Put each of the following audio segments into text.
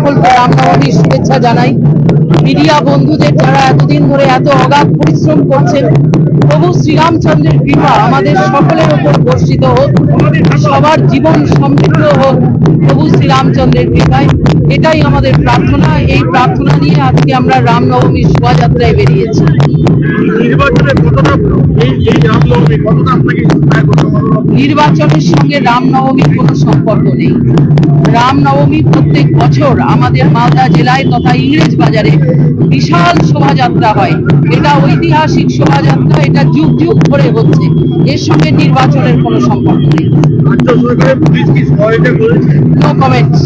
সকলকে রামনবমীর শুভেচ্ছা জানাই। মিডিয়া বন্ধুদের যারা এতদিন ধরে এত অগাধ পরিশ্রম করছেন, প্রভু শ্রীরামচন্দ্রের কৃপা আমাদের সকলের উপর বর্ষিত হোক, সবার জীবন সমৃদ্ধ হোক প্রভু শ্রীরামচন্দ্রের কৃপায়, এটাই আমাদের প্রার্থনা। এই প্রার্থনা নিয়ে আজকে আমরা রামনবমীর শোভাযাত্রায় বেরিয়েছি। নির্বাচনের সঙ্গে রামনবমীর কোনো সম্পর্ক নেই। রামনবমী প্রত্যেক বছর আমাদের মালদা জেলায় তথা ইংরেজ বাজারে বিশাল শোভাযাত্রা হয়। এটা ঐতিহাসিক শোভাযাত্রা, এটা যুগ যুগ ধরে হচ্ছে। এর সঙ্গে নির্বাচনের কোনো সম্পর্ক নেই। No comments.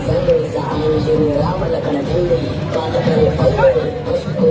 Sangue, sa amin, juro, wala ka na dili. Bata ka rin, follow, mas ko,